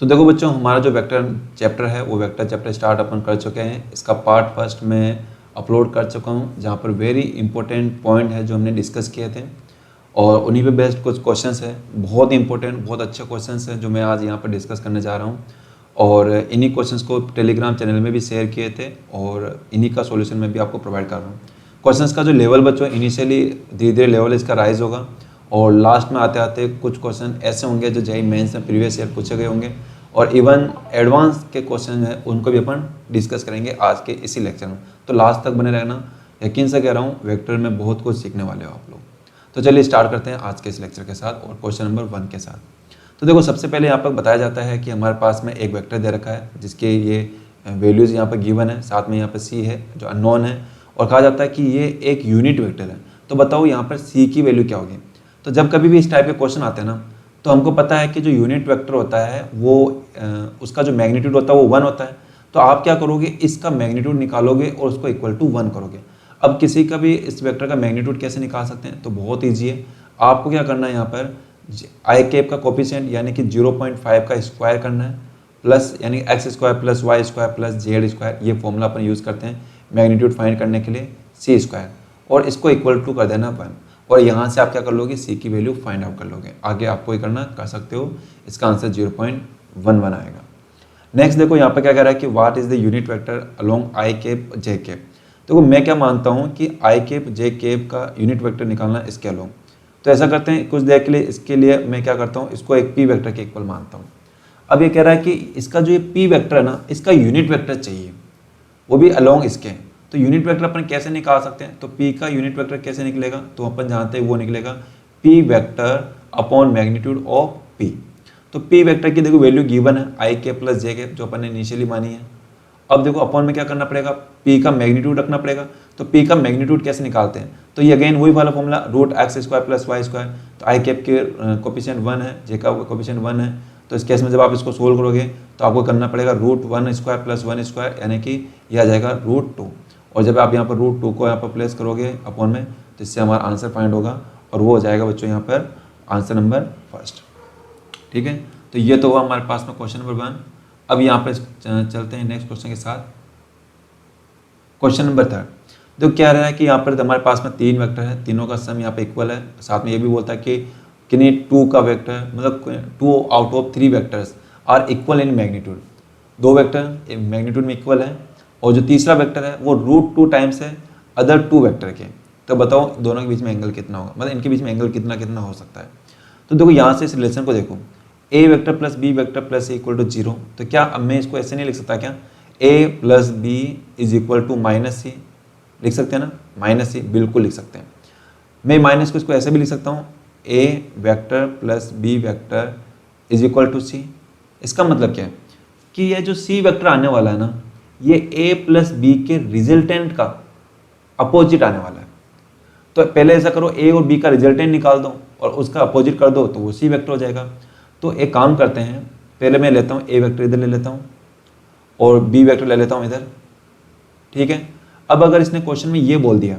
तो देखो बच्चों, हमारा जो वेक्टर चैप्टर है वो वेक्टर चैप्टर स्टार्ट अपन कर चुके हैं। इसका पार्ट फर्स्ट में अपलोड कर चुका हूँ, जहाँ पर वेरी इंपॉर्टेंट पॉइंट है जो हमने डिस्कस किए थे और उन्हीं पे बेस्ड कुछ क्वेश्चंस है, बहुत इंपॉर्टेंट बहुत अच्छे क्वेश्चंस हैं जो मैं आज यहाँ पर डिस्कस करने जा रहा हूँ। और इन्हीं क्वेश्चंस को टेलीग्राम चैनल में भी शेयर किए थे और इन्हीं का सॉल्यूशन मैं भी आपको प्रोवाइड कर रहा हूँ। क्वेश्चंस का जो लेवल बच्चों इनिशियली धीरे धीरे लेवल इसका राइज होगा और लास्ट में आते आते कुछ क्वेश्चन ऐसे होंगे जो जेईई मेंस में प्रीवियस ईयर पूछे गए होंगे और इवन एडवांस के क्वेश्चन हैं उनको भी अपन डिस्कस करेंगे आज के इसी लेक्चर में। तो लास्ट तक बने रहना, यकीन से कह रहा हूँ वेक्टर में बहुत कुछ सीखने वाले हो आप लोग। तो चलिए स्टार्ट करते हैं आज के इस लेक्चर के साथ और क्वेश्चन नंबर 1 के साथ। तो देखो, सबसे पहले यहाँ पर बताया जाता है कि हमारे पास में एक वेक्टर दे रखा है जिसके ये वैल्यूज़ यहाँ पर गिवन है, साथ में यहाँ पर सी है जो अननोन है और कहा जाता है कि ये एक यूनिट वेक्टर है। तो बताओ यहाँ पर सी की वैल्यू क्या होगी। तो जब कभी भी इस टाइप के क्वेश्चन आते हैं ना, तो हमको पता है कि जो यूनिट वेक्टर होता है वो उसका जो मैग्नीट्यूड होता है वो 1 होता है। तो आप क्या करोगे, इसका मैग्नीट्यूड निकालोगे और उसको इक्वल टू 1 करोगे। अब किसी का भी इस वेक्टर का मैग्नीट्यूड कैसे निकाल सकते हैं, तो बहुत ईजी है। आपको क्या करना है, यहाँ पर आई कैप का कोफिशिएंट यानी कि 0.5 का स्क्वायर करना है, प्लस यानी x square plus y square plus z square, ये फॉर्मूला अपन यूज़ करते हैं मैग्नीट्यूड फाइंड करने के लिए, सी स्क्वायर, और इसको इक्वल टू कर देना 1 और यहाँ से आप क्या कर लोगे, सी की वैल्यू फाइंड आउट कर लोगे। आगे आपको ये करना कर सकते हो, इसका आंसर 0.11 आएगा। नेक्स्ट देखो यहाँ पर क्या कह रहा है कि what is the unit vector along I cap J cap. देखो मैं क्या मानता हूँ कि आई कैप जे कैप का यूनिट वेक्टर निकालना इसके अलोंग। तो ऐसा करते हैं कुछ देर के लिए, इसके लिए मैं क्या करता हूँ, इसको एक पी वेक्टर के इक्वल मानता हूँ। अब ये कह रहा है कि इसका जो ये पी वेक्टर है ना, इसका यूनिट वेक्टर चाहिए, वो भी अलोंग इसके। तो यूनिट वेक्टर अपन कैसे निकाल सकते हैं, तो p का यूनिट वेक्टर कैसे निकलेगा, तो अपन जानते हैं वो निकलेगा p vector upon magnitude of p। तो p वेक्टर की देखो वैल्यू गिवन है आई के प्लस जे के, जो अपन ने इनिशियली मानी है। अब देखो अपॉन में क्या करना पड़ेगा, p का मैग्नीट्यूड रखना पड़ेगा। तो p का मैग्नीट्यूड कैसे निकालते हैं, तो ये अगेन वही वाला formula root x square plus y square. तो आई कैप के कोफिशिएंट 1 है, जे का कोफिशिएंट 1 है, तो इस केस में जब आप इसको सोल्व करोगे तो आपको करना पड़ेगा रूट 1 स्क्वायर प्लस 1 स्क्वायर, यानी कि यह आ जाएगा रूट 2। और जब आप यहाँ पर रूट 2 को यहाँ पर प्लेस करोगे अपॉन में, तो इससे हमारा आंसर फाइंड होगा और वो हो जाएगा बच्चों यहाँ पर आंसर नंबर फर्स्ट। ठीक है, तो ये तो हुआ हमारे पास में क्वेश्चन नंबर 1। अब यहाँ पर चलते हैं नेक्स्ट क्वेश्चन के साथ, क्वेश्चन नंबर 3। तो क्या रहा है कि यहाँ पर हमारे पास में 3 वेक्टर है, तीनों का सम यहाँ पे इक्वल है। साथ में ये भी बोलता है कि किन्हीं 2 का वेक्टर मतलब 2 out of 3 vectors are equal in magnitude. 2 vector magnitude में इक्वल है और जो तीसरा वेक्टर है वो रूट 2 टाइम्स है अदर 2 वेक्टर के। तो बताओ दोनों के बीच में एंगल कितना होगा, मतलब इनके बीच में एंगल कितना कितना हो सकता है। तो देखो यहाँ से इस रिलेशन को देखो, A vector plus B vector plus A equal to 0। तो क्या अब मैं इसको ऐसे नहीं लिख सकता क्या, A plus B is equal to minus C, लिख सकते हैं ना, माइनस सी, बिल्कुल लिख सकते हैं। मैं माइनस को इसको ऐसे भी लिख सकता हूँ, A vector plus B vector is equal to C. इसका मतलब क्या है कि ये जो सी वेक्टर आने वाला है ना, ये ए प्लस बी के रिजल्टेंट का अपोजिट आने वाला है। तो पहले ऐसा करो, ए और बी का रिजल्टेंट निकाल दो और उसका अपोजिट कर दो तो वो सी वेक्टर हो जाएगा। तो एक काम करते हैं, पहले मैं लेता हूँ ए वेक्टर इधर ले लेता हूँ और बी वेक्टर ले लेता हूँ इधर। ठीक है, अब अगर इसने क्वेश्चन में ये बोल दिया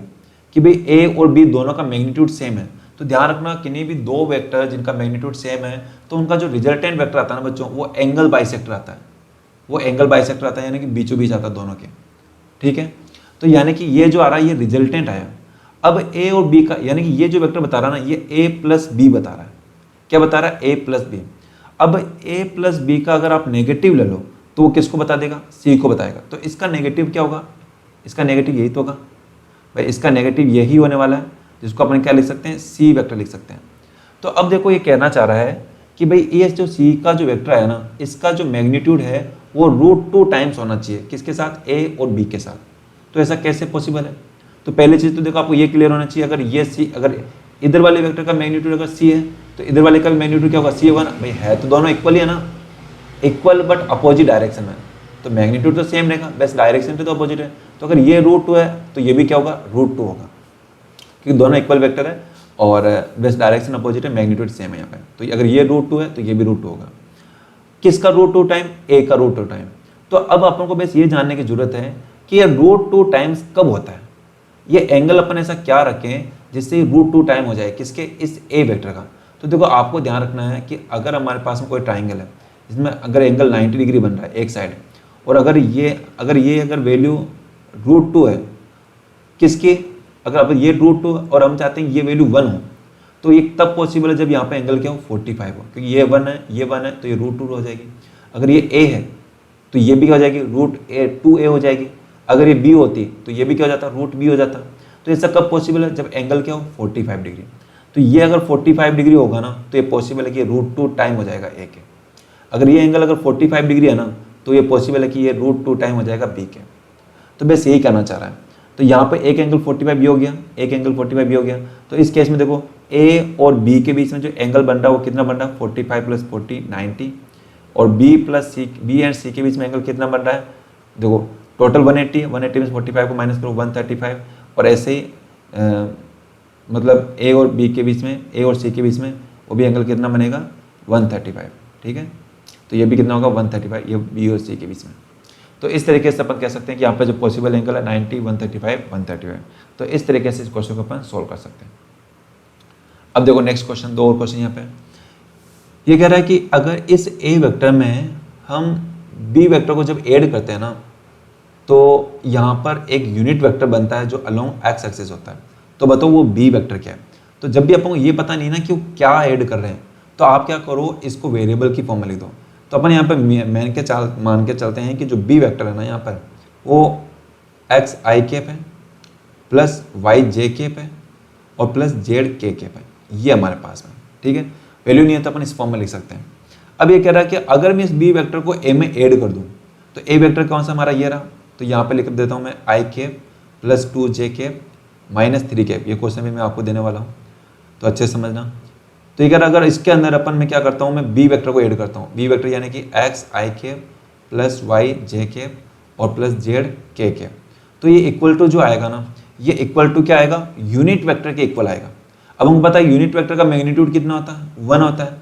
कि भाई ए और बी दोनों का मैग्नीट्यूड सेम है, तो ध्यान रखना किन्हीं भी 2 वेक्टर जिनका मैग्नीट्यूड सेम है तो उनका जो रिजल्टेंट वेक्टर आता है ना बच्चों, वो एंगल बाइसेक्टर आता है। वो एंगल बाइसेक्टर आता है यानी कि बीचों बीच आता है दोनों के। ठीक है, तो यानी कि ये जो आ रहा है ये रिजल्टेंट आया। अब ए और बी का यानी कि ये जो वेक्टर बता रहा है ना, ये ए प्लस बी बता रहा है। क्या बता रहा है, ए प्लस बी। अब ए प्लस बी का अगर आप नेगेटिव ले लो तो वो किसको बता देगा, सी को बताएगा। तो इसका नेगेटिव क्या होगा, इसका नेगेटिव यही तो होगा भाई, इसका नेगेटिव यही होने वाला है, जिसको अपन क्या लिख सकते हैं, सी वेक्टर लिख सकते हैं। तो अब देखो ये कहना चाह रहा है कि भाई ये जो सी का जो वेक्टर है ना, इसका जो मैग्नीट्यूड है वो रूट 2 टाइम्स होना चाहिए, किसके साथ, ए और बी के साथ। तो ऐसा कैसे पॉसिबल है, तो पहली चीज़ तो देखो आपको ये क्लियर होना चाहिए, अगर ये सी, अगर इधर वाले वेक्टर का मैग्नीट्यूड अगर सी है तो इधर वाले का भी मैग्नीट्यूड क्या होगा, सी होगा ना भाई। है तो दोनों इक्वल ही है ना, इक्वल बट अपोजिट डायरेक्शन में। तो मैग्नीट्यूड तो सेम रहेगा, बस डायरेक्शन तो अपोजिट है। तो अगर ये रूट 2 है तो ये भी क्या होगा, रूट 2 होगा, क्योंकि दोनों इक्वल वेक्टर है और बस डायरेक्शन अपोजिट है, मैग्नीट्यूड सेम है यहाँ पे। तो अगर ये रूट 2 है तो ये भी रूट 2 होगा। किसका रूट 2 टाइम, ए का रूट 2 टाइम। तो अब अपन को बस ये जानने की जरूरत है कि ये रूट 2 टाइम्स कब होता है, ये एंगल अपन ऐसा क्या रखें जिससे रूट 2 टाइम हो जाए, किसके, इस ए वेक्टर का। तो देखो आपको ध्यान रखना है कि अगर हमारे पास में कोई ट्राइंगल है, इसमें अगर एंगल 90 डिग्री बन रहा है एक साइड, और अगर ये वैल्यू √2 है किसकी, अगर अब ये √2 और हम चाहते हैं ये वैल्यू 1 हो, तो ये तब पॉसिबल है जब यहाँ पे एंगल क्या हो 45 हो, क्योंकि ये 1 है ये 1 है तो ये √2 हो जाएगी। अगर ये a है तो ये भी क्या हो जाएगी √2a हो जाएगी। अगर ये b होती तो ये भी क्या हो जाता √b हो जाता। तो ये सब कब पॉसिबल है, जब एंगल क्या हो 45 डिग्री। तो ये अगर 45 डिग्री होगा ना तो ये पॉसिबल है कि √2 टाइम हो जाएगा a के। अगर ये एंगल अगर 45 डिग्री है ना तो ये पॉसिबल है कि ये √2 टाइम हो जाएगा b के। तो बस यही कहना चाह रहा है। तो यहाँ पे एक एंगल 45 भी हो गया, एक एंगल 45 भी हो गया। तो इस केस में देखो a और b के बीच में जो एंगल बन रहा है वो कितना बन रहा है 45 + 40 90, और b एंड c के बीच में एंगल कितना बन रहा है, देखो टोटल 180 है, 180 में 45 को माइनस करो 135, और ऐसे ही मतलब a और b के बीच में, a और c के बीच में वो भी एंगल कितना बनेगा 135, ठीक है। तो ये भी कितना होगा 135, ये b और c के बीच में। तो इस तरीके से अपन कह सकते हैं कि यहाँ पे जो पॉसिबल एंगल है 90, 135, 135। तो इस तरीके से इस क्वेश्चन को अपन सोल्व कर सकते हैं। अब देखो नेक्स्ट क्वेश्चन, दो और क्वेश्चन यहाँ पे ये कह रहा है कि अगर इस a वेक्टर में हम b वेक्टर को जब ऐड करते हैं ना तो यहाँ पर एक यूनिट वेक्टर बनता है जो अलोंग x एक्सिस होता है। तो बताओ वो b वेक्टर क्या है। तो जब भी अपन को ये पता नहीं ना कि वो क्या ऐड कर रहे हैं, तो आप क्या करो, इसको वेरिएबल की फॉर्म में लिख दो। तो अपन यहाँ पर मान के चलते हैं कि जो b वेक्टर है ना यहाँ पर वो xi कैप है प्लस yj कैप है और प्लस zk कैप है, ये हमारे पास में, ठीक है। वैल्यू नहीं है तो अपन इस फॉर्म में लिख सकते हैं। अब ये कह रहा है कि अगर मैं इस b वेक्टर को a में ऐड कर दूं तो a वेक्टर कौन सा हमारा ये रहा, तो यहाँ पे लिख देता हूँ मैं i cap plus 2j cap minus 3 cap. ये क्वेश्चन भी मैं आपको देने वाला हूँ तो अच्छे से समझना। तो ये कह रहा है अगर इसके अंदर अपन मैं क्या करता हूँ, मैं b वेक्टर को ऐड करता हूँ, b वेक्टर यानी कि xi cap plus yj cap और प्लस zk कैप। तो ये इक्वल टू जो आएगा ना, ये इक्वल टू क्या आएगा, यूनिट वेक्टर के इक्वल आएगा। अब हमको पता है यूनिट वेक्टर का मैग्नीट्यूड कितना होता है 1 होता है,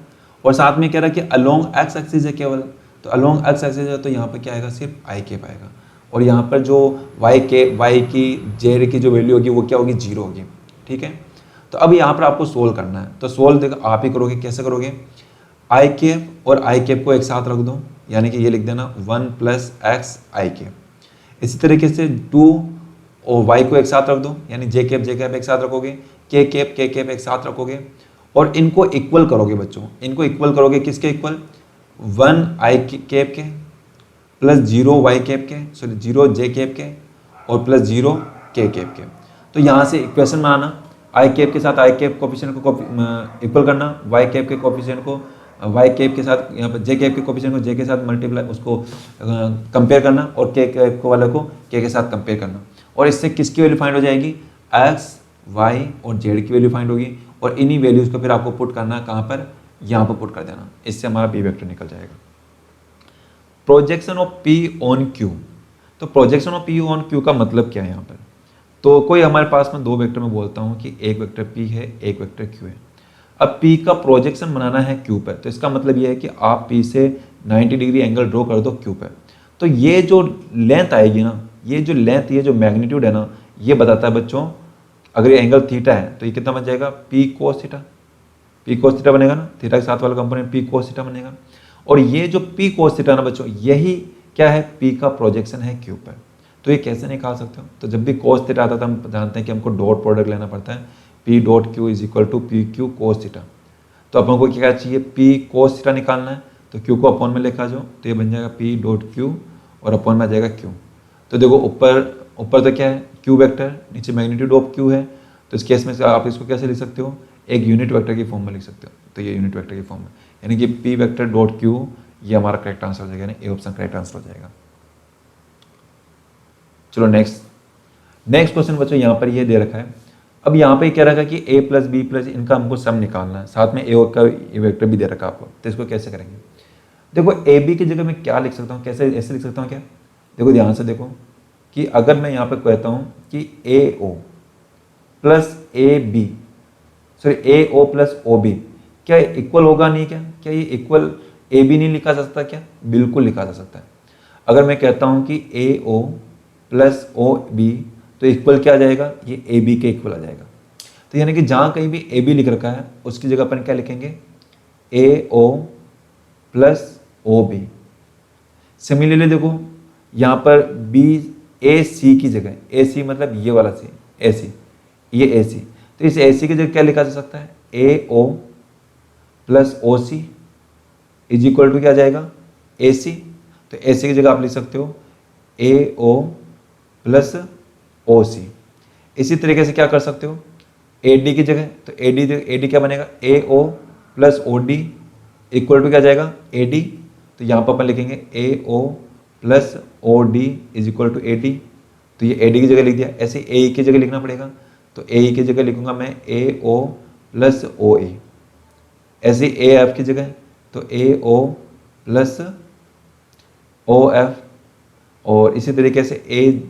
और साथ में कह रहा है कि अलोंग x एक्सिस है केवल, तो अलोंग x एक्सिस है तो यहाँ पर क्या आएगा सिर्फ i कैप आएगा, और यहाँ पर जो y की z की जो वैल्यू होगी वो क्या होगी 0 होगी, ठीक है। तो अब यहाँ पर आपको सोल्व करना है, तो सोल्व देखो आप ही करोगे। कैसे करोगे, i कैप और i कैप को एक साथ रख दो, यानी कि ये लिख देना 1 + x i कैप। इसी तरीके से 2 और y को एक साथ रख दो, यानी j कैप एक साथ रखोगे, k कैप एक साथ रखोगे, और इनको इक्वल करोगे बच्चों। इनको इक्वल करोगे किसके इक्वल, 1 i कैप के प्लस 0 y कैप के, सॉरी 0 j कैप के और प्लस 0 k कैप के। तो यहाँ से इक्वेशन में आना, i कैप के साथ i कैप कोफिशिएंट को इक्वल करना, y कैप के कोफिशिएंट को y कैप के साथ, यहाँ पर j कैप के कोफिशिएंट को j के साथ मल्टीप्लाई उसको कंपेयर करना, और k कैप को वाले को k के साथ कंपेयर करना, और इससे किसकी वैल्यू फाइंड हो जाएगी, x y और z की वैल्यू फाइंड होगी, और इन्हीं वैल्यूज़ को फिर आपको पुट करना है कहाँ पर, यहाँ पर पुट कर देना। इससे हमारा b वेक्टर निकल जाएगा। Projection of p on q। तो projection of p on q का मतलब क्या है यहाँ पर, तो कोई हमारे पास में दो वेक्टर में बोलता हूँ कि एक वेक्टर p है एक वेक्टर q है। अब p का प्रोजेक्शन बनाना है q पर, तो इसका मतलब ये है कि आप p से 90 डिग्री एंगल ड्रॉ कर दो q पर। तो ये जो लेंथ आएगी ना, ये जो लेंथ, ये जो मैग्नीट्यूड है ना, ये बताता है बच्चों, अगर ये एंगल थीटा है तो ये कितना बन जाएगा p cos थीटा बनेगा ना, थीटा के साथ वाला कंपोनेंट p cos थीटा बनेगा। और ये जो p cos थीटा ना बच्चों, यही क्या है, p का प्रोजेक्शन है q पर। तो ये कैसे निकाल सकते हो, तो जब भी cos थीटा आता था हम जानते हैं कि हमको डॉट प्रोडक्ट लेना पड़ता है, p dot q is equal to p q cos theta. तो अपन को क्या चाहिए, p cos थीटा निकालना है, तो q को अपॉन में लिखा जाओ, तो ये बन जाएगा p डॉट q और अपॉन में आ जाएगा q। तो देखो ऊपर तो क्या है q वेक्टर, नीचे मैग्नीट्यूड ऑफ q है, तो इस केस में आप इसको कैसे लिख सकते हो, एक यूनिट वेक्टर की फॉर्म में लिख सकते हो। तो ये यूनिट वेक्टर की फॉर्म में, यानी कि p वेक्टर डॉट q, ये हमारा करेक्ट आंसर हो जाएगा, यानी ए ऑप्शन करेक्ट आंसर हो जाएगा। चलो नेक्स्ट क्वेश्चन बच्चों, यहाँ पर ये दे रखा है। अब यहाँ पे कह रखा है कि a प्लस बी प्लस इनका हमको सम निकालना है, साथ में ए का वेक्टर भी दे रखा है आपको। तो इसको कैसे करेंगे, देखो ए बी की जगह मैं क्या लिख सकता हूँ, कैसे ऐसे लिख सकता हूँ क्या, देखो ध्यान से देखो कि अगर मैं यहाँ पे कहता हूँ कि A O plus A B, sorry A O plus O B, क्या इक्वल होगा नहीं, क्या ये इक्वल ए बी नहीं लिखा जा सकता क्या, बिल्कुल लिखा जा सकता है। अगर मैं कहता हूँ कि A O plus O B, तो इक्वल क्या आ जाएगा, ये ए बी के इक्वल आ जाएगा। तो यानी कि जहाँ कहीं भी ए बी लिख रखा है उसकी जगह अपन क्या लिखेंगे, A O plus O B. Similarly देखो यहाँ पर बी ए सी की जगह, ए सी मतलब ये वाला सी, ए सी, ये ए सी, तो इस ए सी की जगह क्या लिखा जा सकता है, A O plus O C is equal to क्या आ जाएगा, ए सी। तो ए सी की जगह आप लिख सकते हो ए ओ प्लस ओ सी। इसी तरीके से क्या कर सकते हो, ए डी की जगह, तो ए डी क्या बनेगा, A O plus O D equal to क्या जाएगा, ए डी। तो यहाँ पर अपन लिखेंगे A O plus O D is equal to A D. तो ये ए डी की जगह लिख दिया। ऐसे ए की जगह लिखना पड़ेगा, तो ए की जगह लिखूंगा मैं ए ओ प्लस ओ ए। ऐसे ए एफ की जगह, तो ए ओ प्लस ओ एफ, और इसी तरीके से ए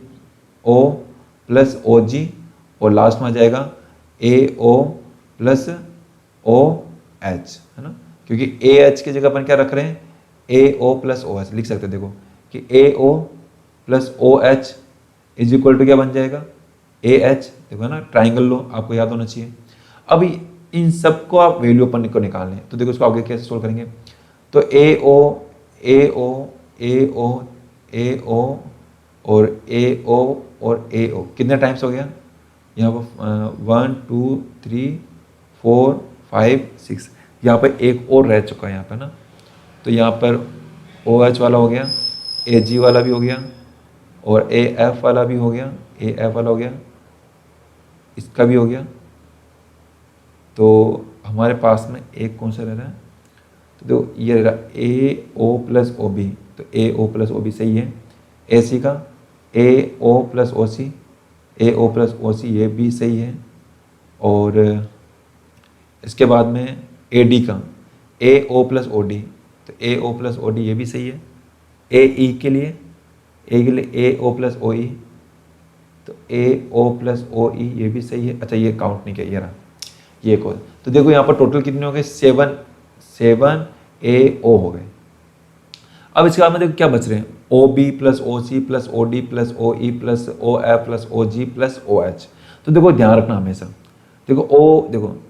ओ प्लस ओ जी, और लास्ट में आ जाएगा ए ओ प्लस ओ एच, है ना, क्योंकि ए एच की जगह अपन क्या रख रहे हैं, ए ओ प्लस ओ एच लिख सकते हैं। देखो कि A O plus O H is equal to क्या बन जाएगा, ए एच। देखो ना, ट्राइंगल लो आपको याद होना चाहिए। अब इन सब को आप वैल्यू अपन को निकालने हैं, तो देखो इसको आगे कैसे सोल्व करेंगे। तो ए ओ ए ओ ए ओ ए ओ और ए ओ और ए ओ कितने टाइम्स हो गया, यहाँ पर 1 2 3 4 5 6, यहाँ पर एक और रह चुका है यहाँ पर ना। तो यहाँ पर ओ एच वाला हो गया, ए जी वाला भी हो गया, और ए एफ वाला भी हो गया, ए एफ वाला हो गया, इसका भी हो गया। तो हमारे पास में एक कौन सा रह रहा है, तो ये रहा ए ओ प्लस ओ बी, तो ए ओ प्लस ओ बी सही है। ए सी का ए ओ प्लस ओ सी, ए ओ प्लस ओ सी ये भी सही है। और इसके बाद में ए डी का ए ओ प्लस ओ डी, तो ए ओ प्लस ओ डी ये भी सही है। ए ई के लिए ए ओ प्लस ओ ई, तो ए ओ प्लस ओ ई ये भी सही है। अच्छा ये काउंट नहीं किया, ये रहा ये एक और। तो देखो यहाँ पर टोटल कितने हो गए, 7 ए ओ हो गए। अब इसके बाद में देखो क्या बच रहे हैं, O B plus O C plus O D plus O E plus O F plus O G plus O H. तो देखो ध्यान रखना हमेशा, देखो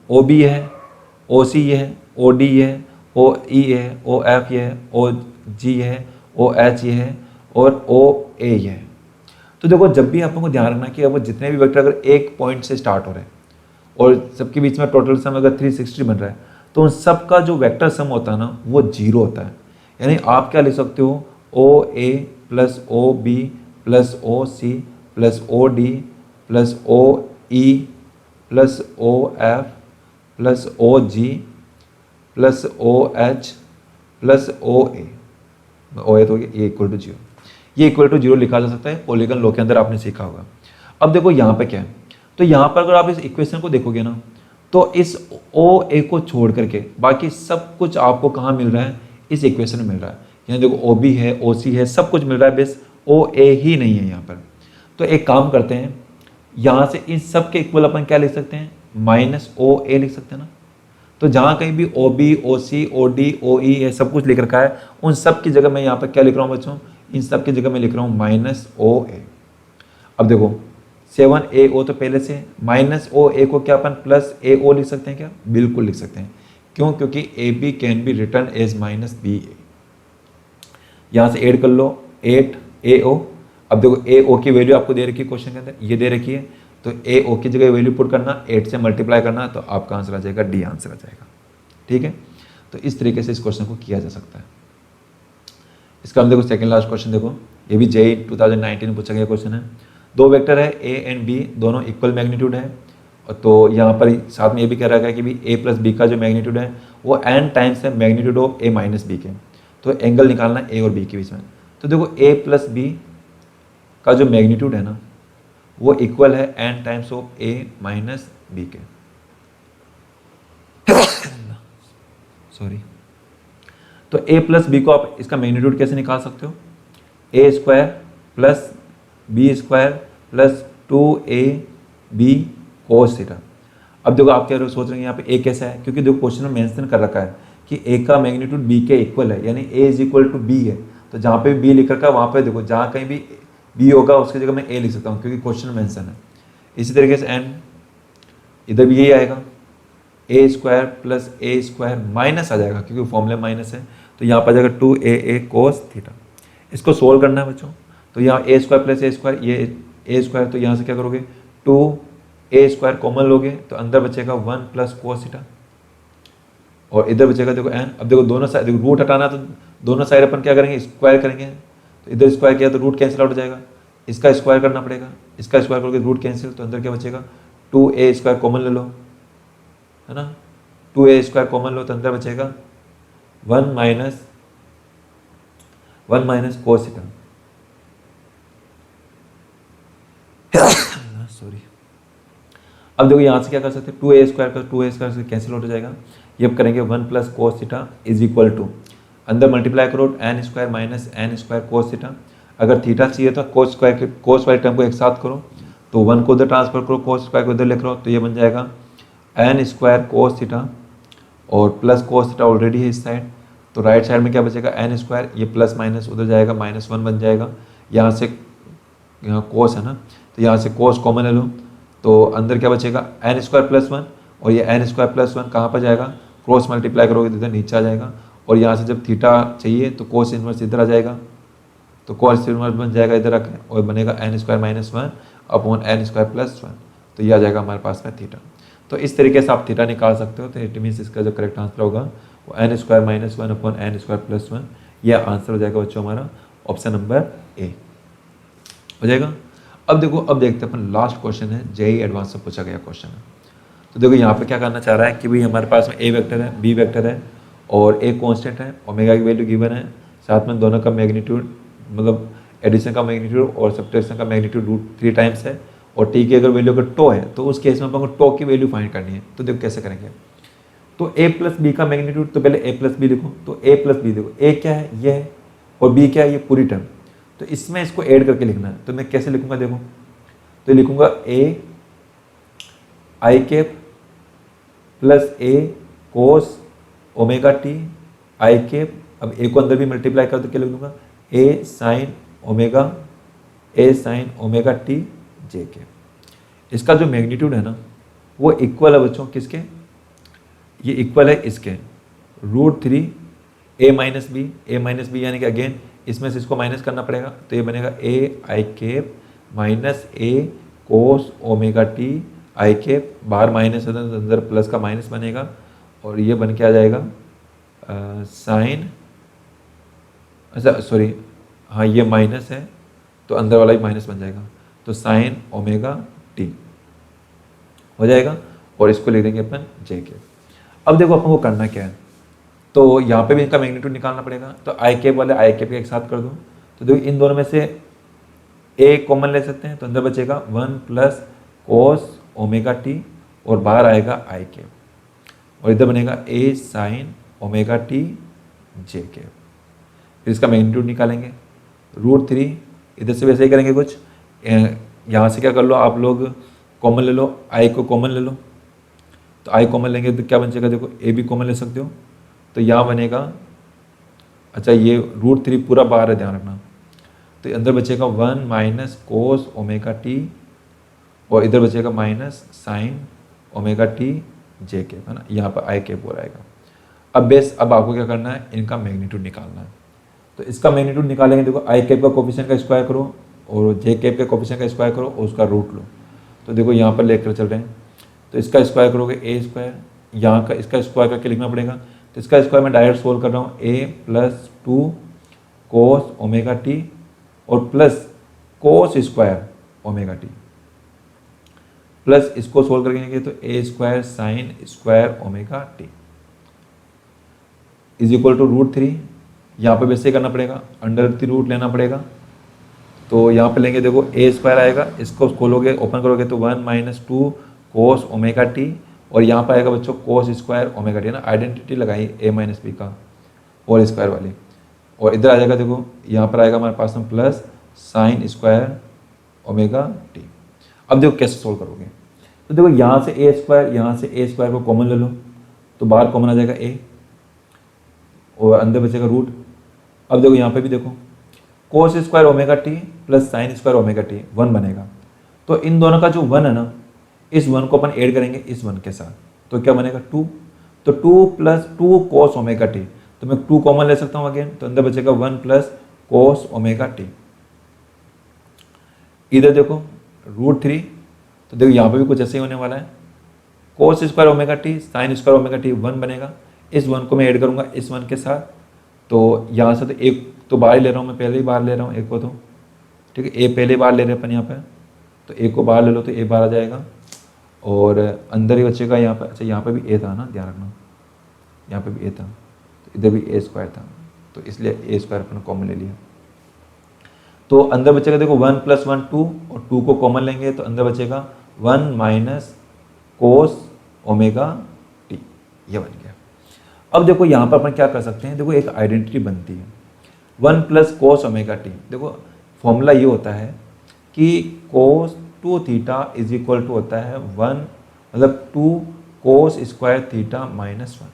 ओ बी है, ओ सी है, ओ डी है, ओ ई है, ओ एफ ये है, ओ जी है, ओ एच ये है, और ओ ए ये है। तो देखो जब भी आप लोगों को ध्यान रखना कि अब जितने भी वेक्टर अगर एक पॉइंट से स्टार्ट हो रहे हैं और सबके बीच में टोटल सम अगर 360 बन रहा है, तो उन सब का जो वेक्टर सम होता है ना वो 0 होता है। यानी आप क्या लिख सकते हो, O A plus O B plus O C plus O D plus O E plus O F plus O G plus O H plus O A तो ये इक्वल टू 0, ये इक्वल टू 0 लिखा जा सकता है। पॉलीगन लॉ के अंदर आपने सीखा होगा। अब देखो यहाँ पे क्या है, तो यहाँ पर अगर आप इस इक्वेशन को देखोगे ना, तो इस ओ ए को छोड़ करके बाकी सब कुछ आपको कहाँ मिल रहा है, इस इक्वेशन में मिल रहा है। यहाँ देखो ओ बी है, ओ सी है, सब कुछ मिल रहा है, बस ओ ए ही नहीं है यहाँ पर। तो एक काम करते हैं, यहाँ से इन सब के इक्वल अपन क्या लिख सकते हैं, माइनस ओ ए लिख सकते हैं ना। तो जहाँ कहीं भी ओ बी ओ सी ओ डी ओ ई है सब कुछ लिख रखा है, उन सब की जगह मैं यहाँ पर क्या लिख रहा हूँ बच्चों, इन सब की जगह मैं लिख रहा हूँ माइनस ओ ए। अब देखो 7 ए ओ तो पहले से, माइनस ओ ए को क्या अपन प्लस ए ओ लिख सकते हैं क्या, बिल्कुल लिख सकते हैं। क्यों, क्योंकि A B can be written as minus B A. यहाँ से ऐड कर लो 8 ए ओ। अब देखो ए ओ की वैल्यू आपको दे रखी है क्वेश्चन के अंदर, ये दे रखी है, तो ए ओ की जगह वैल्यू पुट करना, 8 से मल्टीप्लाई करना, तो आपका आंसर आ जाएगा डी आंसर आ जाएगा। ठीक है, तो इस तरीके से इस क्वेश्चन को किया जा सकता है। इसका हम देखो सेकंड लास्ट क्वेश्चन देखो, ये भी जेई 2019 में पूछा गया क्वेश्चन है। दो वेक्टर है ए एंड बी, दोनों इक्वल मैग्नीट्यूड है, तो यहाँ पर साथ में ये भी कह रहा है कि भी ए प्लस बी का जो मैग्नीट्यूड है वो n टाइम्स है magnitude of A minus B के। तो एंगल निकालना है ए और बी के बीच में। तो देखो ए प्लस बी का जो मैग्नीट्यूड है ना वो इक्वल है n times of A minus B के। सॉरी, तो a प्लस बी को आप इसका मैग्नीट्यूड कैसे निकाल सकते हो, A square plus B square plus 2ab cos theta. अब देखो आप क्या सोच रहे हैं यहाँ पे a कैसा है, क्योंकि देखो क्वेश्चन में मेंशन कर रखा है कि a का मैग्नीट्यूड b के इक्वल है, यानी a is equal to b है। तो जहाँ पे b लिख रखा है वहाँ पे देखो जहाँ कहीं भी b होगा उसकी जगह मैं a लिख सकता हूँ क्योंकि क्वेश्चन में मेंशन है। इसी तरीके से n इधर भी यही आएगा, ए स्क्वायर प्लस ए स्क्वायर माइनस आ जाएगा क्योंकि फॉर्मूला माइनस है, तो यहाँ पर आ जाएगा 2a cos थीटा। इसको सोल्व करना है बच्चों, तो यहाँ a square plus a square, ये a स्क्वायर, तो यहाँ से क्या करोगे 2a स्क्वायर कॉमन लोगे तो अंदर बचेगा 1 प्लस cos थीटा, और इधर बचेगा देखो n। अब देखो दोनों साइड, देखो रूट हटाना तो दोनों साइड अपन क्या करेंगे, स्क्वायर करेंगे। तो इधर स्क्वायर किया तो रूट कैंसिल आउट हो जाएगा, इसका स्क्वायर करना पड़ेगा, इसका स्क्वायर करोगे रूट कैंसिल, तो अंदर क्या बचेगा 2a स्क्वायर कॉमन ले लो, है ना, 2a स्क्वायर कॉमन लो तो अंदर बचेगा 1 माइनस cos थीटा। सॉरी। अब देखो यहाँ से क्या कर सकते हैं, 2a स्क्वायर का 2a स्क्वायर से कैंसिल हो जाएगा, ये अब करेंगे 1 plus cos theta is equal to, अंदर मल्टीप्लाई करो n square minus n square cos theta. अगर थीटा चाहिए तो cos वाले टर्म को एक साथ करो, तो 1 को उधर ट्रांसफर करो, cos स्क्वायर को इधर लिख लो, तो ये बन जाएगा n स्क्वायर cos थीटा और प्लस cos थीटा ऑलरेडी है इस साइड, तो राइट साइड में क्या बचेगा n स्क्वायर, ये प्लस माइनस उधर जाएगा -1 बन जाएगा। यहाँ से यहाँ cos है ना, तो यहाँ से cos कॉमन ले लो, तो अंदर क्या बचेगा n स्क्वायर प्लस 1, और ये n स्क्वायर प्लस 1 कहाँ पर जाएगा, क्रॉस मल्टीप्लाई करोगे तो इधर नीचे आ जाएगा, और यहाँ से जब थीटा चाहिए तो cos इनवर्स इधर आ जाएगा, तो cos इनवर्स बन जाएगा इधर रखें, और बनेगा n square minus 1 upon n square plus 1, तो ये आ जाएगा हमारे पास में थीटा। तो इस तरीके से आप थीटा निकाल सकते हो, तो इट मीन्स इसका जो करेक्ट आंसर होगा वो n square minus 1 upon n square plus 1, यह आंसर हो जाएगा बच्चों हमारा ऑप्शन नंबर ए हो जाएगा। अब देखो, अब देखते हैं अपन लास्ट क्वेश्चन है, जेईई एडवांस से पूछा गया क्वेश्चन है। तो देखो यहाँ पे क्या करना चाह रहा है कि भाई हमारे पास में ए वेक्टर है, बी वेक्टर है और ए कांस्टेंट है, ओमेगा की वैल्यू गिवन है, साथ में दोनों का मैग्नीट्यूड मतलब एडिशन का मैग्नीट्यूड और सब्ट्रैक्शन का मैग्नीट्यूड √3 टाइम्स है, और टी की अगर वैल्यू अगर टो है तो उस केस में अपन को टो की वैल्यू फाइंड करनी है। तो देखो कैसे करेंगे, तो a प्लस बी का मैग्नीट्यूड, तो पहले a प्लस बी लिखो, तो a प्लस बी देखो a क्या है ये है और b क्या है ये पूरी टर्म, तो इसमें इसको ऐड करके लिखना है। तो मैं कैसे लिखूंगा देखो, तो लिखूंगा a I cap plus a cos omega T I cap, अब a को अंदर भी मल्टीप्लाई कर तो क्या लिख दूंगा a sign omega T J cap. इसका जो मैग्नीट्यूड है ना वो इक्वल है बच्चों किसके, ये इक्वल है इसके √3 a माइनस बी, यानी कि अगेन इसमें से इसको माइनस करना पड़ेगा, तो ये बनेगा a I cap minus a cos omega T I cap, बाहर माइनस है तो अंदर प्लस का माइनस बनेगा, और ये बन के आ जाएगा साइन, अच्छा सॉरी हाँ ये माइनस है तो अंदर वाला भी माइनस बन जाएगा, तो साइन ओमेगा टी हो जाएगा, और इसको लिख देंगे अपन जे के। अब देखो अपन को करना क्या है, तो यहाँ पे भी इनका मैग्नीट्यूड निकालना पड़ेगा, तो आई कैप वाले आई कैप के एक साथ कर दो, तो देखो इन दोनों में से ए कॉमन ले सकते हैं, तो अंदर बचेगा 1 प्लस कोस ओमेगा टी और बाहर आएगा आई कैप, और इधर बनेगा ए साइन ओमेगा टी जे कैप। फिर इसका मैग्नीट्यूड निकालेंगे √3, इधर से वैसे ही करेंगे कुछ, यहाँ से क्या कर लो आप लोग कॉमन ले लो, आई को कॉमन ले लो, तो आई कॉमन लेंगे तो क्या बन जाएगा देखो ए भी कॉमन ले सकते हो, तो यहाँ बनेगा, अच्छा ये √3 पूरा बाहर है ध्यान रखना, तो अंदर बचेगा 1 माइनस कोस ओमेगा टी और इधर बचेगा माइनस साइन ओमेगा टी जे कैप, है ना, यहाँ पर आई कैप हो रहेगा। अब बेस, अब आपको क्या करना है, इनका मैग्नीट्यूड निकालना है, तो इसका मैग्नीट्यूड निकालेंगे, देखो आई कैप का कोफिशिएंट का स्क्वायर करो और जे कैप के कोफिशिएंट का स्क्वायर करो और उसका रूट लो, तो देखो यहाँ पर लेकर चल रहे हैं, तो इसका स्क्वायर करोगे ए स्क्वायर, यहाँ का इसका स्क्वायर करके लिखना पड़ेगा, तो इसका स्क्वायर मैं डायरेक्ट सोल्व कर रहा हूँ, a plus 2 cos omega T और plus cos square omega T, plus इसको सोल्व करेंगे तो a square sine square omega T is equal to √3, यहाँ पे वैसे करना पड़ेगा, √3 लेना पड़ेगा, तो यहाँ पे लेंगे देखो a स्क्वायर आएगा, इसको खोलोगे ओपन करोगे तो 1 माइनस 2 कोस ओमेगा टी, और यहाँ पर आएगा बच्चों कोस स्क्वायर ओमेगा टी, ना आइडेंटिटी लगाई a माइनस बी का होल स्क्वायर वाली, और इधर आ जाएगा देखो यहाँ पर आएगा हमारे पास में plus sign square omega T. अब देखो कैसे सोल्व करोगे, तो देखो यहाँ से a स्क्वायर, यहाँ से a स्क्वायर को कॉमन ले लो, तो बाहर कॉमन आ जाएगा a और अंदर बचेगा रूट। अब देखो यहाँ पे भी देखो कोस square omega T plus sign square omega T 1 बनेगा, तो इन दोनों का जो 1 है ना, इस 1 को अपन ऐड करेंगे इस 1 के साथ, तो क्या बनेगा 2, तो 2 प्लस 2 कोस ओमेगा टी, तो मैं 2 कॉमन ले सकता हूँ अगेन, तो अंदर बचेगा 1 प्लस कोस ओमेगा टी। इधर देखो √3, तो देखो यहाँ पे भी कुछ ऐसे ही होने वाला है, कोस square omega T sign square omega T 1 बनेगा। इस 1 को मैं ऐड करूँगा इस 1 के साथ, तो यहाँ से तो एक तो बाहर ही ले रहा हूँ मैं, पहले ही बाहर ले रहा हूँ एक को, तो ठीक है ए पहले बाहर ले रहे अपन यहाँ पे, तो ए को बाहर ले लो तो ए बाहर आ जाएगा, और अंदर ही बचेगा यहाँ पर, अच्छा यहाँ पे भी ए था ना, ध्यान रखना यहाँ पे भी ए था, तो इधर भी ए स्क्वायर था, तो इसलिए ए स्क्वायर अपन कॉमन ले लिया। तो अंदर बचेगा देखो 1 प्लस 1 2, और 2 को कॉमन लेंगे तो अंदर बचेगा 1 माइनस कोस ओमेगा टी, ये बन गया। अब देखो यहाँ पर अपन क्या कर सकते हैं, देखो एक आइडेंटिटी बनती है 1 प्लस कोस ओमेगा टी। देखो फॉर्मूला ये होता है कि कोस 2 थीटा इज इक्वल टू होता है 1, मतलब 2 cos square theta minus 1।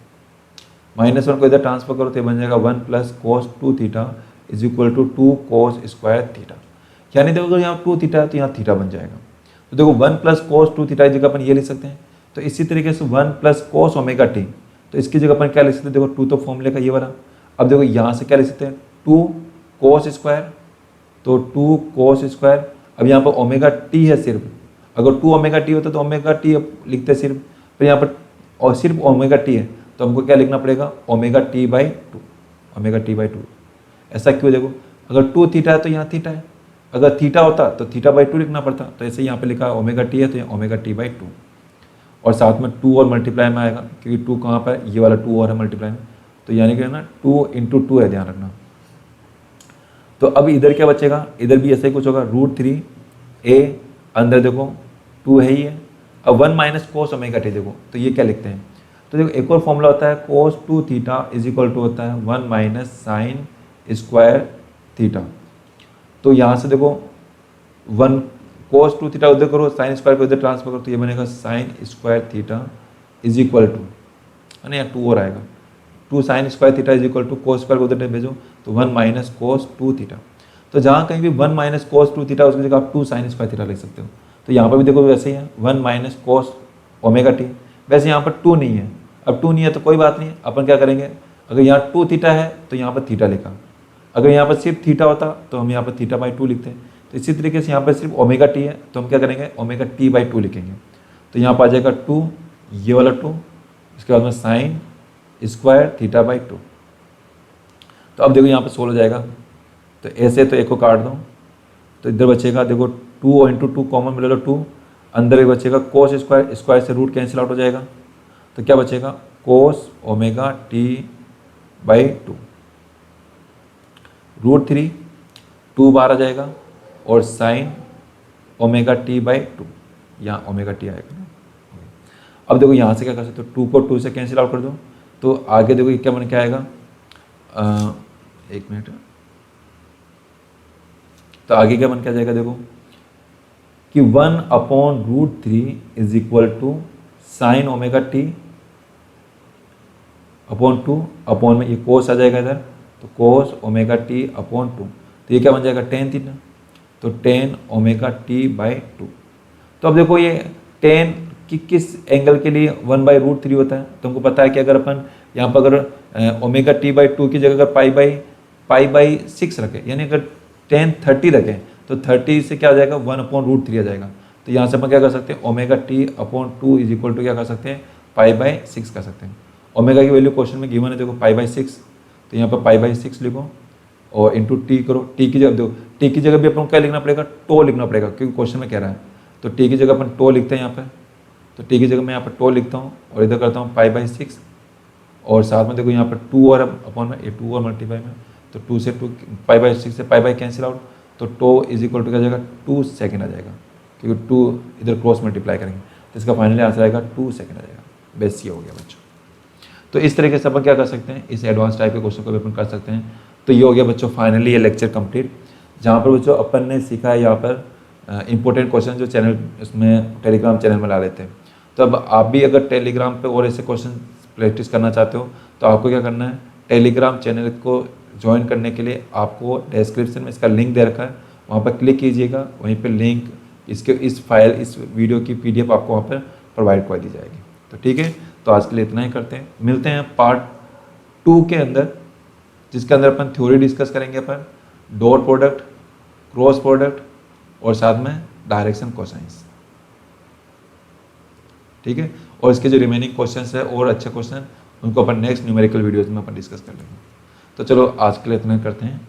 Minus 1 को इधर ट्रांसफर करो तो ये बन जाएगा 1 plus cos 2 theta is equal to 2 cos square theta. यानी देखो अगर यहाँ 2 थीटा है तो यहाँ थीटा बन जाएगा। तो देखो 1 प्लस कोस 2 थीटा की जगह अपन ये लिख सकते हैं। तो इसी तरीके से 1 प्लस कोस ओमेगा टी, तो इसकी जगह अपन क्या लिख सकते हैं, देखो 2 तो फॉर्मूले का ये वाला। अब देखो यहाँ से क्या लिख सकते हैं 2 कोस स्क्वायर, तो 2 कोस स्क्वायर। अब यहाँ पर ओमेगा टी है सिर्फ, अगर 2 ओमेगा टी होता तो ओमेगा टी लिखते सिर्फ, फिर यहाँ पर और सिर्फ ओमेगा टी है तो हमको क्या लिखना पड़ेगा omega T by 2, omega T by 2। ऐसा क्यों, देखो अगर 2 थीटा है तो यहाँ थीटा है, अगर थीटा होता तो थीटा बाई 2 लिखना पड़ता, तो ऐसे यहाँ पे लिखा ओमेगा टी है तो यहाँ ओमेगा टी बाई 2, और साथ में 2 और मल्टीप्लाई में आएगा, क्योंकि 2 कहाँ पर, ये वाला 2 और है मल्टीप्लाई में, तो यानी कि ना 2 इंटू 2 है, ध्यान रखना। तो अब इधर क्या बचेगा, इधर भी ऐसा ही कुछ होगा √3 ए, अंदर देखो 2 है ही है। अब 1 माइनस कोस ओमेगा टी, देखो तो ये क्या लिखते हैं, तो देखो एक और फॉर्मूला होता है कोस 2 थीटा इज इक्वल टू होता है 1 माइनस साइन स्क्वायर थीटा। तो यहाँ से देखो 1 कोस 2 थीटा उधर करो, साइन स्क्वायर को इधर ट्रांसफर करो, तो ये बनेगा sine square theta is equal to, है ना, यहाँ 2 और आएगा, 2 sine square theta is equal to cos square को उधर भेजो तो 1 माइनस कोस 2 थीटा। तो जहाँ कहीं भी 1 माइनस कोस 2 थीटा उसकी जगह आप 2 साइन स्क्वायर थीटा लिख सकते हो। तो यहाँ पर भी देखो वैसे ही है 1 माइनस कोस ओमेगा टी। वैसे यहाँ पर 2 नहीं है, अब 2 नहीं है तो कोई बात नहीं, अपन क्या करेंगे, अगर यहाँ 2 थीटा है तो यहाँ पर थीटा लिखा, अगर यहाँ पर सिर्फ थीटा होता तो हम यहाँ पर थीटा बाई 2 लिखते हैं। तो इसी तरीके से यहाँ पर सिर्फ ओमेगा टी है तो हम क्या करेंगे ओमेगा टी बाई 2 लिखेंगे। तो यहाँ पर आ जाएगा 2, ये वाला 2, इसके बाद में साइन स्क्वायर थीटा बाई 2। तो अब देखो यहाँ पर सोल्व हो जाएगा, तो ऐसे तो एक को काट दो, तो इधर बचेगा देखो 2 इंटू 2 कॉमन मिले लो 2, अंदर भी बचेगा कोस स्क्वायर, स्क्वायर से रूट कैंसिल आउट हो जाएगा, तो क्या बचेगा कोस ओमेगा टी बाई 2, √3 2 बार आ जाएगा, और साइन ओमेगा टी बाई 2, यहाँ ओमेगा टी आएगा। अब देखो यहाँ से क्या कर सकते हो, 2 को 2 से कैंसिल आउट कर दो, तो आगे देखो ये क्या बन के आएगा, एक मिनट, तो आगे क्या बन के आ जाएगा देखो कि 1/√3 is equal to sine omega t upon 2, upon में ये कोस आ जाएगा इधर, तो कोस ओमेगा टी अपॉन 2, तो ये क्या बन जाएगा टेन थीटा, तो टेन ओमेगा टी बाई 2। तो अब देखो ये टेन कि किस एंगल के लिए 1/√3 होता है, तो हमको पता है कि अगर अपन यहाँ पर अगर ओमेगा टी बाई 2 की जगह अगर पाई बाई 6 रखें, यानी अगर टेन 30 रखें तो 30 से क्या आ जाएगा 1/√3 आ जाएगा। तो यहाँ से अपन क्या कर सकते हैं omega t upon 2 is equal to क्या कर सकते हैं π/6 कर सकते हैं। ओमेगा की वैल्यू क्वेश्चन में गिवन है देखो π/6, तो यहाँ पर π/6 लिखो और इंटू टी करो, टी की जगह देखो, टी की जगह भी अपन को क्या लिखना पड़ेगा टो लिखना पड़ेगा, क्योंकि क्वेश्चन में कह रहा है, तो टी की जगह अपन टो लिखते हैं यहाँ पर, तो टी की जगह मैं यहाँ पर टो लिखता हूँ और इधर करता हूँ π/6, और साथ में देखो यहाँ पर 2 और अपॉन में ये 2 और मल्टीप्लाई में, तो 2 से 2 π/6 से पाई कैंसिल आउट, तो टो इज इक्वल टू क्या जाएगा 2 सेकेंड आ जाएगा, क्योंकि 2 इधर क्रॉस मल्टीप्लाई करेंगे तो इसका फाइनली आंसर आएगा 2 सेकेंड आ जाएगा। बेस ये हो गया बच्चों। तो इस तरीके से अपन क्या कर सकते हैं, इस एडवांस टाइप के क्वेश्चन को भी अपन कर सकते हैं। तो ये हो गया बच्चों फाइनली ये लेक्चर कंप्लीट, जहाँ पर बच्चों अपन ने सीखा है यहाँ पर इंपॉर्टेंट क्वेश्चन जो चैनल इसमें टेलीग्राम चैनल में ला लेते हैं। तो अब आप भी अगर टेलीग्राम पे और ऐसे क्वेश्चन प्रैक्टिस करना चाहते हो तो आपको क्या करना है, टेलीग्राम चैनल को ज्वाइन करने के लिए आपको डिस्क्रिप्शन में इसका लिंक दे रखा है, वहाँ पर क्लिक कीजिएगा, वहीं पर लिंक इसके इस वीडियो की PDF आपको वहाँ पर प्रोवाइड कर दी जाएगी। तो ठीक है, तो आज के लिए इतना ही करते हैं, मिलते हैं पार्ट 2 के अंदर, जिसके अंदर अपन थ्योरी डिस्कस करेंगे, अपन डॉट प्रोडक्ट, क्रॉस प्रोडक्ट और साथ में डायरेक्शन कोसाइंस, ठीक है। और इसके जो रिमेनिंग क्वेश्चंस है और अच्छे क्वेश्चन, उनको अपन नेक्स्ट न्यूमेरिकल वीडियोस में अपन डिस्कस कर लेंगे। तो चलो आज के लिए इतना करते हैं।